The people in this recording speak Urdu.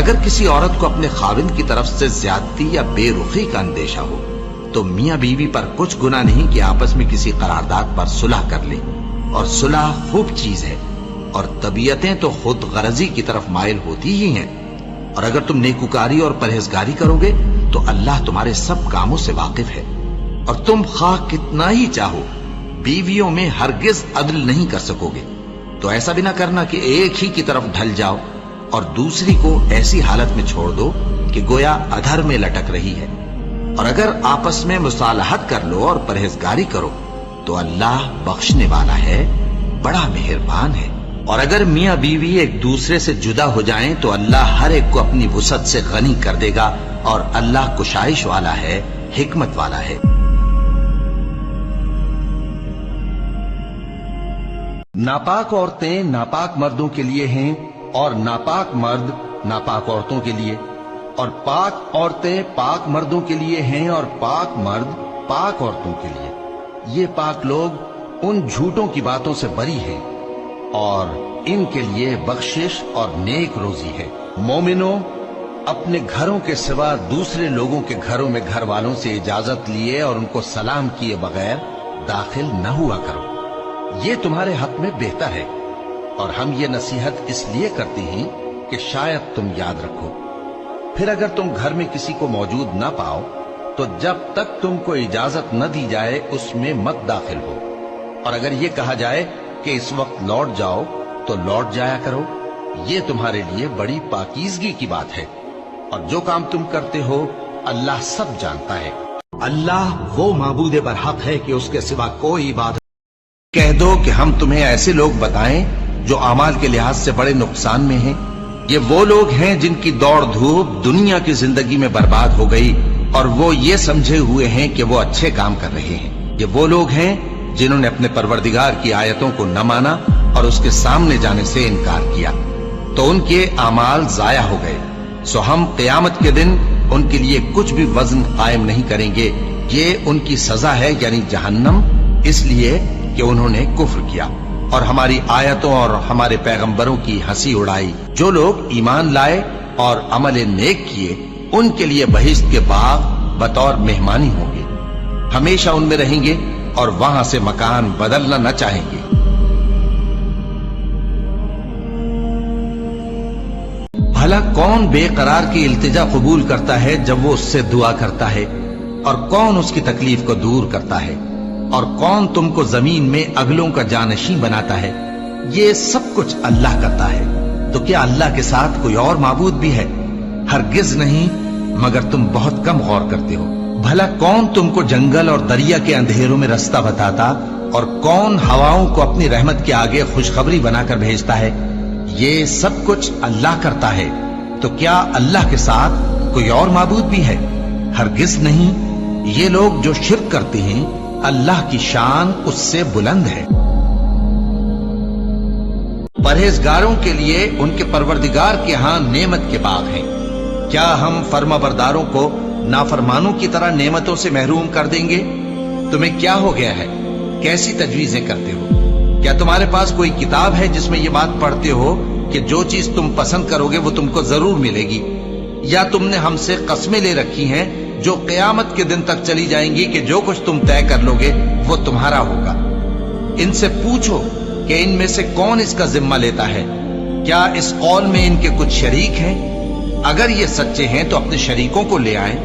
اگر کسی عورت کو اپنے خاوند کی طرف سے زیادتی یا بے رخی کا اندیشہ ہو تو میاں بیوی پر کچھ گناہ نہیں کہ آپس میں کسی قرارداد پر صلح کر لیں، اور صلح خوب چیز ہے، اور طبیعتیں تو خود غرضی کی طرف مائل ہوتی ہی ہیں۔ اور اگر تم نیکوکاری اور پرہیزگاری کرو گے تو اللہ تمہارے سب کاموں سے واقف ہے، اور تم خواہ کتنا ہی چاہو بیویوں میں ہرگز عدل نہیں کر سکو گے۔ تو ایسا بھی نہ کرنا کہ ایک ہی کی طرف ڈھل جاؤ اور دوسری کو ایسی حالت میں چھوڑ دو کہ گویا ادھر میں لٹک رہی ہے۔ اور اگر آپس میں مصالحت کر لو اور پرہیزگاری کرو تو اللہ بخشنے والا ہے، بڑا مہربان ہے۔ اور اگر میاں بیوی ایک دوسرے سے جدا ہو جائیں تو اللہ ہر ایک کو اپنی وسعت سے غنی کر دے گا، اور اللہ کشائش والا ہے، حکمت والا ہے۔ ناپاک عورتیں ناپاک مردوں کے لیے ہیں، اور ناپاک مرد ناپاک عورتوں کے لیے، اور پاک عورتیں پاک مردوں کے لیے ہیں، اور پاک مرد پاک عورتوں کے لیے۔ یہ پاک لوگ ان جھوٹوں کی باتوں سے بری ہیں، اور ان کے لیے بخشش اور نیک روزی ہے۔ مومنوں، اپنے گھروں کے سوا دوسرے لوگوں کے گھروں میں گھر والوں سے اجازت لیے اور ان کو سلام کیے بغیر داخل نہ ہوا کرو، یہ تمہارے حق میں بہتر ہے۔ اور ہم یہ نصیحت اس لیے کرتے ہیں کہ شاید تم یاد رکھو۔ پھر اگر تم گھر میں کسی کو موجود نہ پاؤ تو جب تک تم کو اجازت نہ دی جائے اس میں مت داخل ہو، اور اگر یہ کہا جائے کہ اس وقت لوٹ جاؤ تو لوٹ جایا کرو، یہ تمہارے لیے بڑی پاکیزگی کی بات ہے۔ اور جو کام تم کرتے ہو اللہ سب جانتا ہے۔ اللہ وہ معبود برحق ہے کہ اس کے سوا کوئی عبادت۔ کہہ دو کہ ہم تمہیں ایسے لوگ بتائیں جو اعمال کے لحاظ سے بڑے نقصان میں ہیں۔ یہ وہ لوگ ہیں جن کی دوڑ دھوپ دنیا کی زندگی میں برباد ہو گئی، اور وہ یہ سمجھے ہوئے ہیں کہ وہ اچھے کام کر رہے ہیں۔ یہ وہ لوگ ہیں جنہوں نے اپنے پروردگار کی آیتوں کو نہ مانا اور اس کے سامنے جانے سے انکار کیا، تو ان کے اعمال ضائع ہو گئے۔ سو ہم قیامت کے دن ان کے لیے کچھ بھی وزن قائم نہیں کریں گے، یہ ان کی سزا ہے، یعنی جہنم، اس لیے کہ انہوں نے کفر کیا اور ہماری آیتوں اور ہمارے پیغمبروں کی ہنسی اڑائی۔ جو لوگ ایمان لائے اور عمل نیک کیے ان کے لیے بہشت کے باغ بطور مہمانی ہوں گے، ہمیشہ ان میں رہیں گے اور وہاں سے مکان بدلنا نہ چاہیں گے۔ بھلا کون بے قرار کی التجا قبول کرتا ہے جب وہ اس سے دعا کرتا ہے، اور کون اس کی تکلیف کو دور کرتا ہے، اور کون تم کو زمین میں اگلوں کا جانشین بناتا ہے؟ یہ سب کچھ اللہ کرتا ہے۔ تو کیا اللہ کے ساتھ کوئی اور معبود بھی ہے؟ ہرگز نہیں، مگر تم بہت کم غور کرتے ہو۔ بھلا کون تم کو جنگل اور دریا کے اندھیروں میں رستہ بتاتا، اور کون ہواؤں کو اپنی رحمت کے آگے خوشخبری بنا کر بھیجتا ہے؟ یہ سب کچھ اللہ کرتا ہے۔ تو کیا اللہ کے ساتھ کوئی اور معبود بھی ہے؟ ہرگز نہیں۔ یہ لوگ جو شرک کرتے ہیں اللہ کی شان اس سے بلند ہے۔ پرہیزگاروں کے لیے ان کے پروردگار کے ہاں نعمت کے باغ ہیں۔ کیا ہم فرما برداروں کو نافرمانوں کی طرح نعمتوں سے محروم کر دیں گے؟ تمہیں کیا ہو گیا ہے؟ کیسی تجویزیں کرتے ہو؟ کیا تمہارے پاس کوئی کتاب ہے جس میں یہ بات پڑھتے ہو کہ جو چیز تم پسند کرو گے وہ تم کو ضرور ملے گی؟ یا تم نے ہم سے قسمیں لے رکھی ہیں جو قیامت کے دن تک چلی جائیں گی کہ جو کچھ تم طے کر لو گے وہ تمہارا ہوگا؟ ان سے پوچھو کہ ان میں سے کون اس کا ذمہ لیتا ہے؟ کیا اس قول میں ان کے کچھ شریک ہیں؟ اگر یہ سچے ہیں تو اپنے شریکوں کو لے آئیں